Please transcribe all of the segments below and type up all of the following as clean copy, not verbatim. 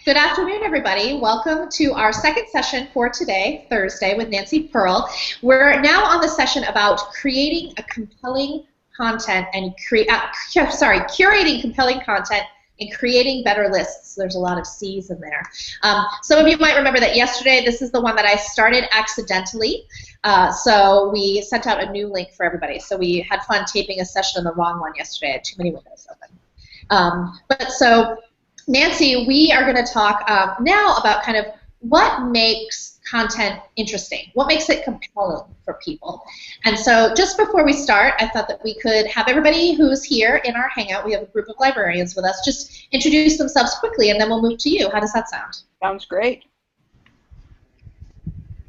Good afternoon, everybody. Welcome to our second session for today, Thursday, with Nancy Pearl. We're now on the session about creating a compelling content and curating compelling content and creating better lists. There's a lot of C's in there. Some of you might remember that yesterday, this is the one that I started accidentally. So we sent out a new link for everybody. So we had fun taping a session on the wrong one yesterday. I had too many windows open. So Nancy, we are going to talk now about kind of what makes content interesting, what makes it compelling for people. And so just before we start, I thought that we could have everybody who's here in our Hangout, we have a group of librarians with us, just introduce themselves quickly, and then we'll move to you. How does that sound? Sounds great.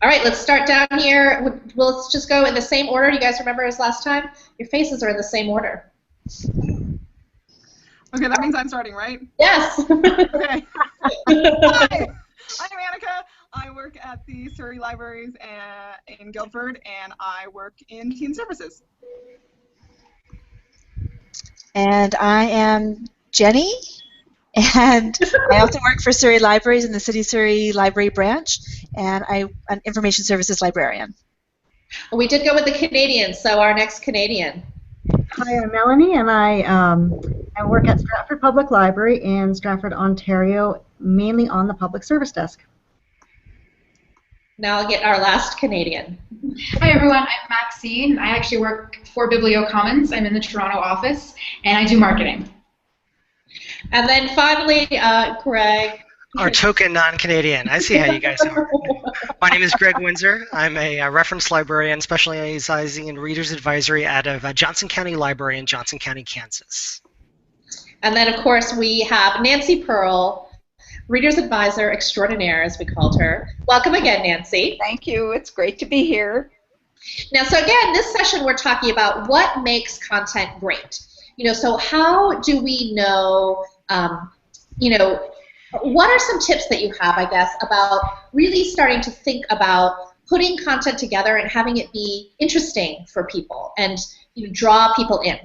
All right, let's start down here. Let's just go in the same order. You guys remember as last time? Your faces are in the same order. Okay, that means I'm starting, right? Yes. Okay. Hi, I'm Annika. I work at the Surrey Libraries in Guildford, and I work in teen services. And I am Jenny, and I also work for Surrey Libraries in the City Surrey Library branch, and I'm an information services librarian. Well, we did go with the Canadians, so our next Canadian. Hi, I'm Melanie, and I work at Stratford Public Library in Stratford, Ontario, mainly on the public service desk. Now I'll get our last Canadian. Hi everyone, I'm Maxine. I actually work for BiblioCommons. I'm in the Toronto office, and I do marketing. And then finally, Greg. Our token non-Canadian. I see how you guys are. My name is Greg Windsor. I'm a reference librarian specializing in reader's advisory out of Johnson County Library in Johnson County, Kansas. And then, of course, we have Nancy Pearl, reader's advisor extraordinaire, as we called her. Welcome again, Nancy. Thank you. It's great to be here. Now, so again, this session we're talking about what makes content great. So how do we know, what are some tips that you have, I guess, about really starting to think about putting content together and having it be interesting for people and draw people in?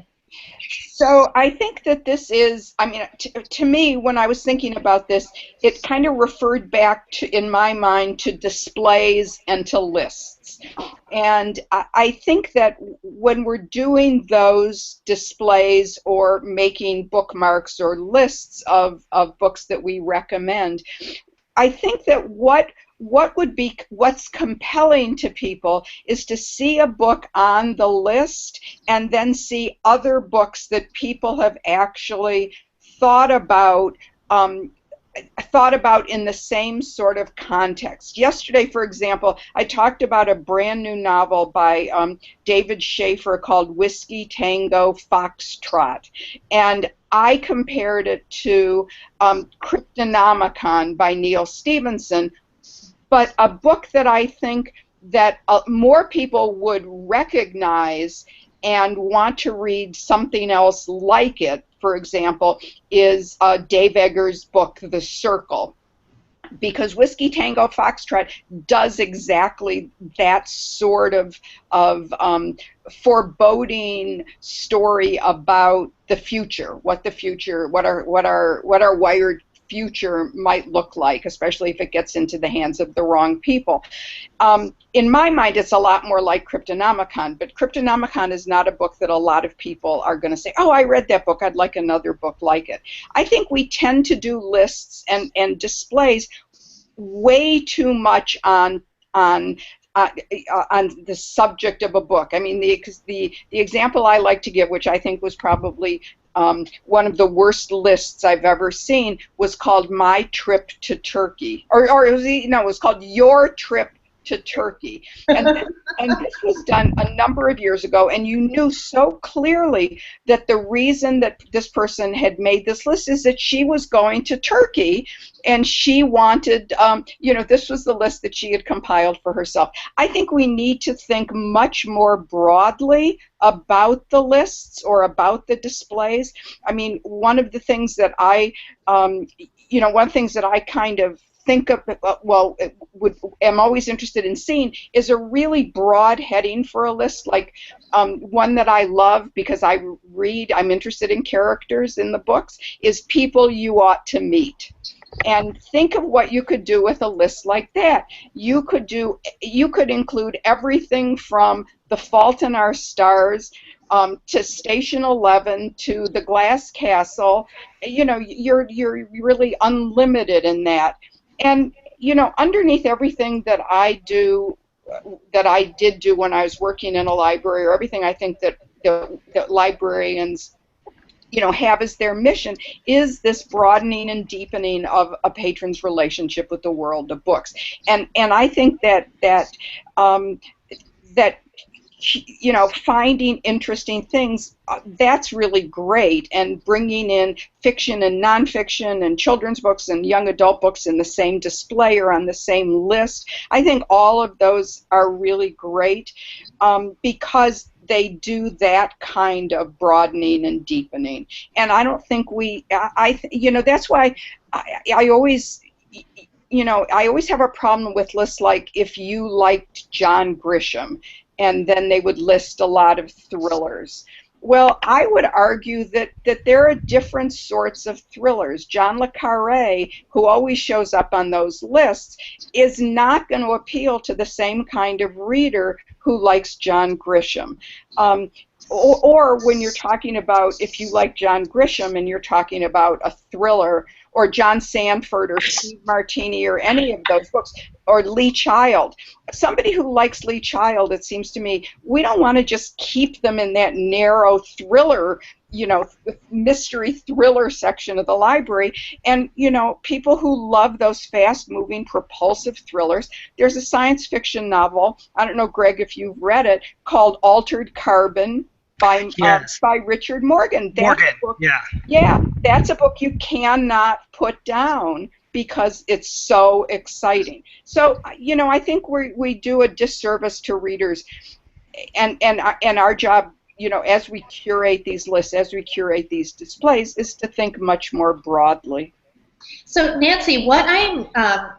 So I think that this is, to me, when I was thinking about this, it kind of referred back to, in my mind, to displays and to lists. And I think that when we're doing those displays or making bookmarks or lists of books that we recommend, I think that what's compelling to people is to see a book on the list and then see other books that people have actually thought about in the same sort of context. Yesterday, for example, I talked about a brand new novel by David Schaefer called Whiskey Tango Foxtrot, and I compared it to Cryptonomicon by Neil Stevenson, but a book that I think that more people would recognize and want to read something else like it, for example, is Dave Eggers' book, The Circle, because Whiskey Tango Foxtrot does exactly that sort of foreboding story about the future, what our wired future might look like, especially if it gets into the hands of the wrong people. In my mind, it's a lot more like Cryptonomicon, but Cryptonomicon is not a book that a lot of people are going to say, oh, I read that book, I'd like another book like it. I think we tend to do lists and displays way too much on the subject of a book. I mean, the example I like to give, which I think was probably one of the worst lists I've ever seen, was called My Trip to Turkey, it was called Your Trip to Turkey, and this was done a number of years ago, and you knew so clearly that the reason that this person had made this list is that she was going to Turkey, and she wanted, this was the list that she had compiled for herself. I think we need to think much more broadly about the lists or about the displays. I mean, one of the things that I kind of think of, am always interested in seeing is a really broad heading for a list, like one that I love because I'm interested in characters in the books, is People You Ought to Meet. And think of what you could do with a list like that. You could include everything from The Fault in Our Stars to Station 11 to The Glass Castle. You know, you're really unlimited in that. And you know, underneath everything that I do, that I did do when I was working in a library, or everything I think that librarians, you know, have as their mission, is this broadening and deepening of a patron's relationship with the world of books. And I think that you know, finding interesting things, that's really great, and bringing in fiction and nonfiction and children's books and young adult books in the same display or on the same list. I think all of those are really great because they do that kind of broadening and deepening. And I don't think you know, that's why I always, you know, I always have a problem with lists like if you liked John Grisham, and then they would list a lot of thrillers. Well, I would argue that there are different sorts of thrillers. John le Carré, who always shows up on those lists, is not going to appeal to the same kind of reader who likes John Grisham. Or when you're talking about, if you like John Grisham and you're talking about a thriller, or John Sanford or Steve Martini or any of those books, or Lee Child. Somebody who likes Lee Child, it seems to me, we don't want to just keep them in that narrow thriller, you know, mystery thriller section of the library. And, you know, people who love those fast-moving, propulsive thrillers, there's a science fiction novel, I don't know, Greg, if you've read it, called Altered Carbon, by Richard Morgan. That's a book, yeah, that's a book you cannot put down because it's so exciting. So, you know, I think we do a disservice to readers, and our job, you know, as we curate these lists, as we curate these displays, is to think much more broadly. So, Nancy, what I'm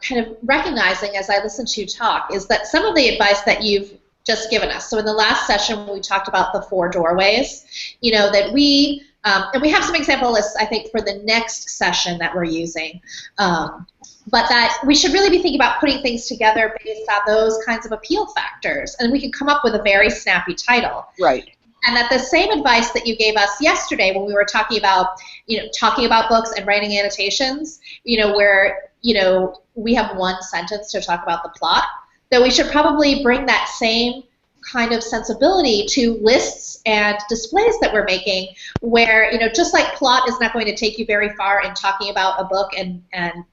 kind of recognizing as I listen to you talk is that some of the advice that you've just given us. So in the last session, we talked about the 4 doorways, you know, that we, and we have some example lists, I think, for the next session that we're using, but that we should really be thinking about putting things together based on those kinds of appeal factors, and we can come up with a very snappy title. Right. And that the same advice that you gave us yesterday when we were talking about, you know, talking about books and writing annotations, you know, where, you know, we have one sentence to talk about the plot, that we should probably bring that same kind of sensibility to lists and displays that we're making, where, you know, just like plot is not going to take you very far in talking about a book and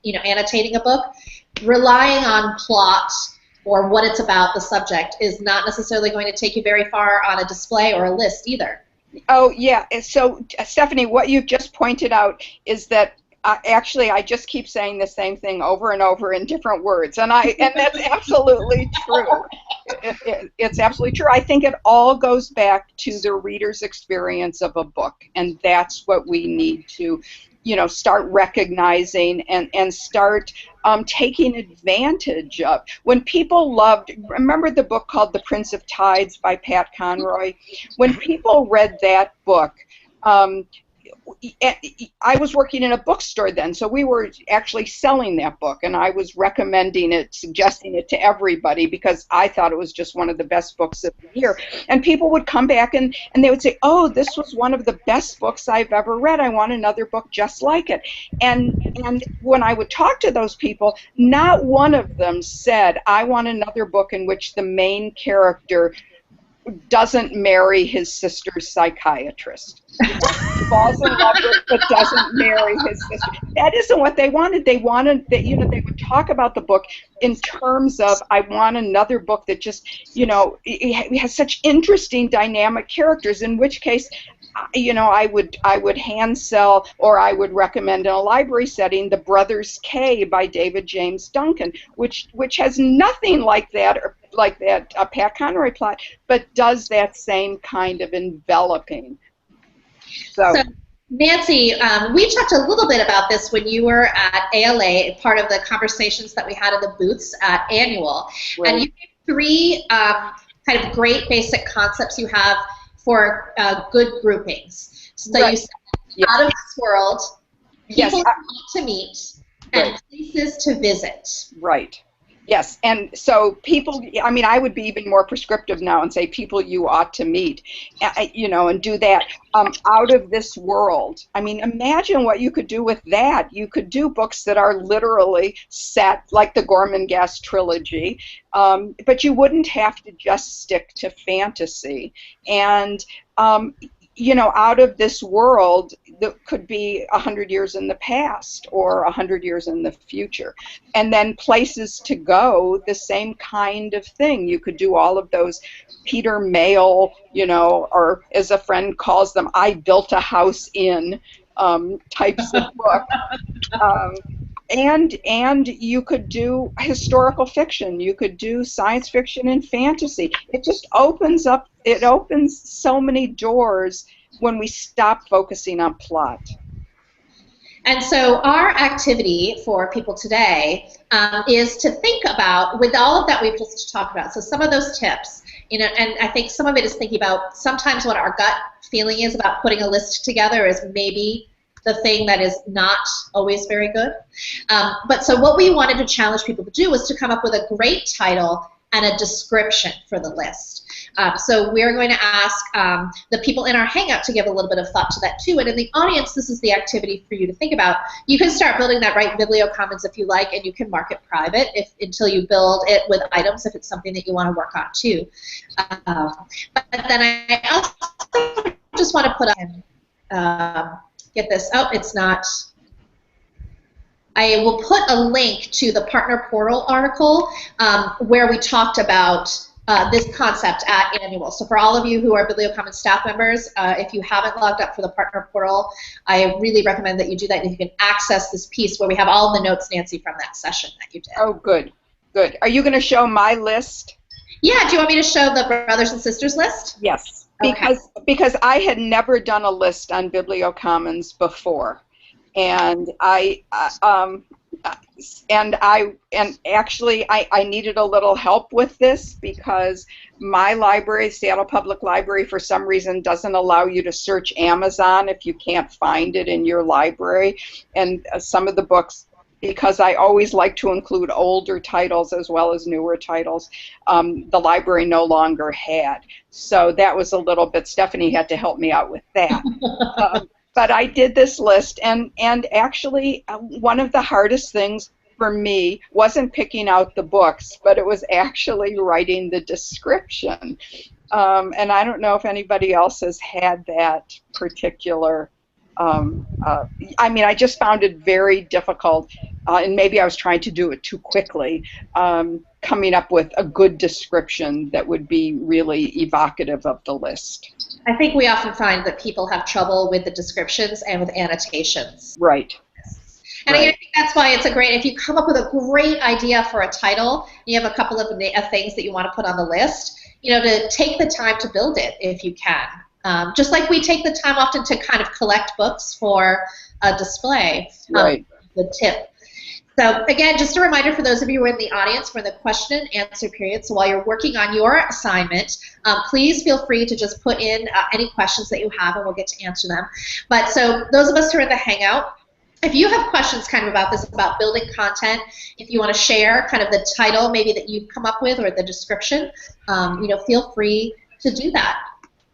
you know, annotating a book, relying on plot or what it's about, the subject, is not necessarily going to take you very far on a display or a list either. Oh, yeah. So, Stephanie, what you just pointed out is that actually, I just keep saying the same thing over and over in different words, and that's absolutely true. It's absolutely true. I think it all goes back to the reader's experience of a book, and that's what we need to, you know, start recognizing and start taking advantage of. When people loved, remember the book called The Prince of Tides by Pat Conroy? When people read that book, I was working in a bookstore then, so we were actually selling that book, and I was recommending it, suggesting it to everybody because I thought it was just one of the best books of the year. And people would come back and they would say, oh, this was one of the best books I've ever read. I want another book just like it. And when I would talk to those people, not one of them said, I want another book in which the main character doesn't marry his sister's psychiatrist. Falls in love with but doesn't marry his sister. That isn't what they wanted. They wanted that, you know, they would talk about the book in terms of, I want another book that just, you know, it has such interesting dynamic characters, in which case, you know, I would hand sell, or I would recommend in a library setting, The Brothers K by David James Duncan, which has nothing like that, or like that Pat Conroy plot, but does that same kind of enveloping. So Nancy, we talked a little bit about this when you were at ALA, part of the conversations that we had in the booths at Annual. Right. And you gave 3 kind of great basic concepts you have for good groupings. So right. You said, out of this world, people you want to meet, and Right. places to visit. Right. Yes, and so people, I mean, I would be even more prescriptive now and say people you ought to meet, and do that. Out of this world. I mean, imagine what you could do with that. You could do books that are literally set, like the Gormenghast trilogy, but you wouldn't have to just stick to fantasy. And out of this world that could be 100 years in the past or 100 years in the future. And then places to go, the same kind of thing. You could do all of those Peter Mayle, or as a friend calls them, I built a house in types of book. And you could do historical fiction, you could do science fiction and fantasy. It just opens so many doors when we stop focusing on plot. And so our activity for people today is to think about, with all of that we've just talked about, so some of those tips, and I think some of it is thinking about sometimes what our gut feeling is about putting a list together is maybe the thing that is not always very good. But so what we wanted to challenge people to do was to come up with a great title and a description for the list. So we're going to ask the people in our Hangout to give a little bit of thought to that too. And in the audience, this is the activity for you to think about. You can start building that right in BiblioCommons if you like, and you can mark it private until you build it with items if it's something that you want to work on too. But then I also just want to put on, get this, it's not. I will put a link to the Partner Portal article where we talked about this concept at Annual. So for all of you who are BiblioCommons staff members, if you haven't logged up for the Partner Portal, I really recommend that you do that, and you can access this piece where we have all the notes, Nancy, from that session that you did. Oh, good, good. Are you going to show my list? Yeah, do you want me to show the brothers and sisters list? Yes, Okay. because I had never done a list on BiblioCommons before. And I needed a little help with this because my library, Seattle Public Library, for some reason doesn't allow you to search Amazon if you can't find it in your library. And some of the books, because I always like to include older titles as well as newer titles, the library no longer had. So that was a little bit, Stephanie had to help me out with that. But I did this list, and actually one of the hardest things for me wasn't picking out the books, but it was actually writing the description. And I don't know if anybody else has had that particular, I mean, I just found it very difficult, and maybe I was trying to do it too quickly, coming up with a good description that would be really evocative of the list. I think we often find that people have trouble with the descriptions and with annotations. Right. And I think that's why it's if you come up with a great idea for a title, you have a couple of things that you want to put on the list, to take the time to build it if you can. Just like we take the time often to kind of collect books for a display. Right. The tip. So again, just a reminder for those of you who are in the audience, we're in the question and answer period. So while you're working on your assignment, please feel free to just put in any questions that you have, and we'll get to answer them. But so those of us who are in the Hangout, if you have questions kind of about this, about building content, if you want to share kind of the title maybe that you've come up with or the description, feel free to do that.